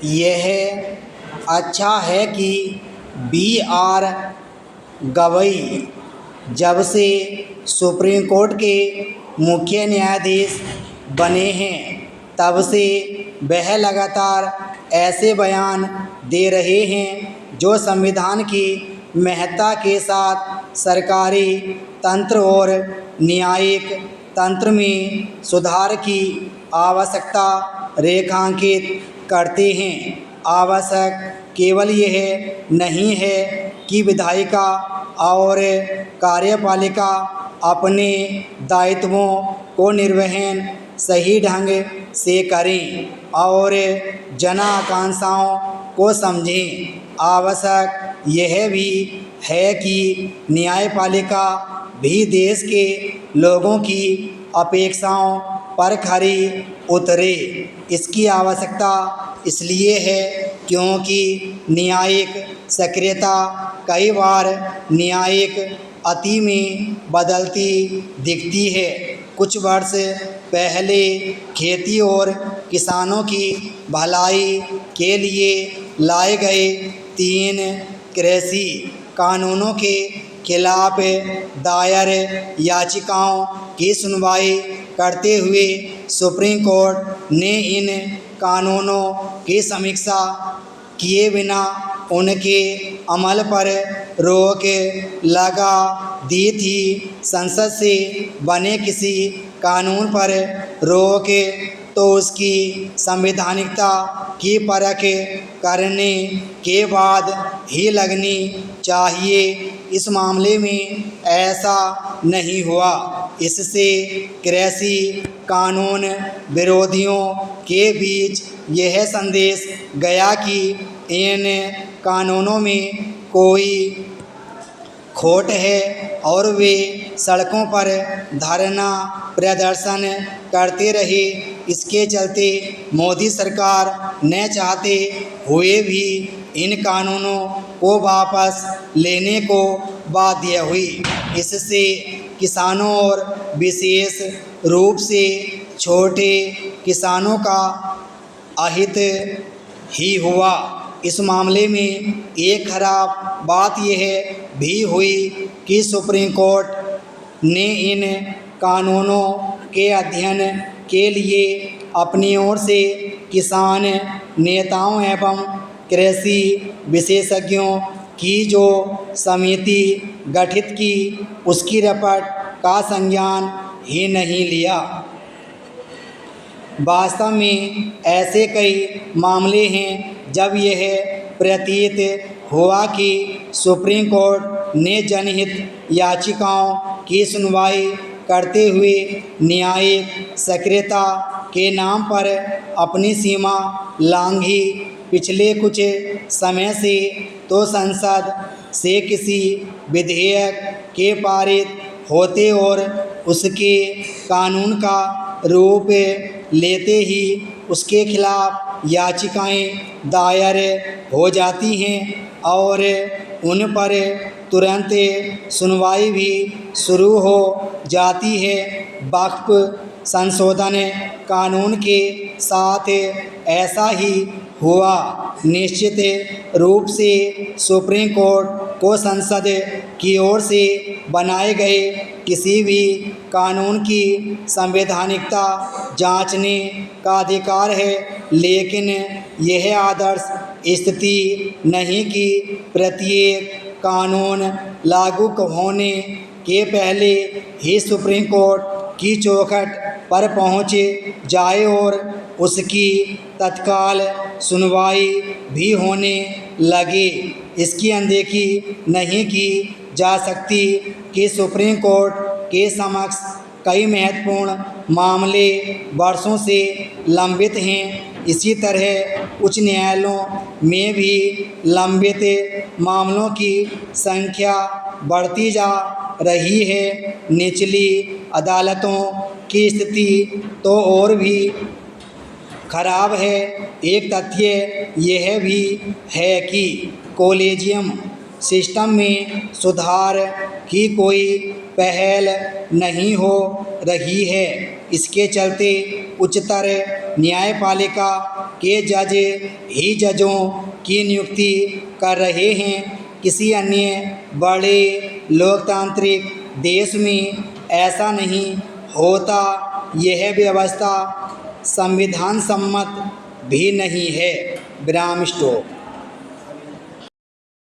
यह अच्छा है कि B.R. गवई जब से सुप्रीम कोर्ट के मुख्य न्यायाधीश बने हैं तब से वह लगातार ऐसे बयान दे रहे हैं जो संविधान की महत्ता के साथ सरकारी तंत्र और न्यायिक तंत्र में सुधार की आवश्यकता रेखांकित करते हैं। आवश्यक केवल यह नहीं है कि विधायिका और कार्यपालिका अपने दायित्वों को निर्वहन सही ढंग से करें और जन आकांक्षाओं को समझें। आवश्यक यह भी है कि न्यायपालिका भी देश के लोगों की अपेक्षाओं पर खरी उतरे। इसकी आवश्यकता इसलिए है क्योंकि न्यायिक सक्रियता कई बार न्यायिक अति में बदलती दिखती है। कुछ वर्ष पहले खेती और किसानों की भलाई के लिए लाए गए 3 कृषि कानूनों के खिलाफ दायर याचिकाओं की सुनवाई करते हुए सुप्रीम कोर्ट ने इन कानूनों की समीक्षा किए बिना उनके अमल पर रोक लगा दी थी। संसद से बने किसी कानून पर रोक तो उसकी संवैधानिकता की परख करने के बाद ही लगनी चाहिए। इस मामले में ऐसा नहीं हुआ। इससे कृषि कानून विरोधियों के बीच यह संदेश गया कि इन कानूनों में कोई खोट है और वे सड़कों पर धरना प्रदर्शन करते रहे। इसके चलते मोदी सरकार न चाहते हुए भी इन कानूनों को वापस लेने को बाध्य हुई। इससे किसानों और विशेष रूप से छोटे किसानों का अहित ही हुआ। इस मामले में एक खराब बात यह भी हुई कि सुप्रीम कोर्ट ने इन कानूनों के अध्ययन के लिए अपनी ओर से किसान नेताओं एवं कृषि विशेषज्ञों की जो समिति गठित की उसकी रिपोर्ट का संज्ञान ही नहीं लिया। वास्तव में ऐसे कई मामले हैं जब यह प्रतीत हुआ कि सुप्रीम कोर्ट ने जनहित याचिकाओं की सुनवाई करते हुए न्यायिक सक्रियता के नाम पर अपनी सीमा लांघी। पिछले कुछ समय से तो संसद से किसी विधेयक के पारित होते और उसके कानून का रूप लेते ही उसके खिलाफ याचिकाएं दायर हो जाती हैं और उन पर तुरंत सुनवाई भी शुरू हो जाती है। वक्फ संशोधन कानून के साथ ऐसा ही हुआ। निश्चित रूप से सुप्रीम कोर्ट को संसद की ओर से बनाए गए किसी भी कानून की संवैधानिकता जांचने का अधिकार है, लेकिन यह आदर्श स्थिति नहीं कि प्रत्येक कानून लागू होने के पहले ही सुप्रीम कोर्ट की चौखट पर पहुंच जाए और उसकी तत्काल सुनवाई भी होने लगे। इसकी अनदेखी नहीं की जा सकती कि सुप्रीम कोर्ट के समक्ष कई महत्वपूर्ण मामले वर्षों से लंबित हैं। इसी तरह उच्च न्यायालयों में भी लंबित मामलों की संख्या बढ़ती जा रही है। निचली अदालतों की स्थिति तो और भी खराब है। एक तथ्य यह भी है कि कॉलेजियम सिस्टम में सुधार की कोई पहल नहीं हो रही है। इसके चलते उच्चतर न्यायपालिका के जज ही जजों की नियुक्ति कर रहे हैं। किसी अन्य बड़े लोकतांत्रिक देश में ऐसा नहीं होता। यह व्यवस्था संविधान सम्मत भी नहीं है। विराम स्टॉप।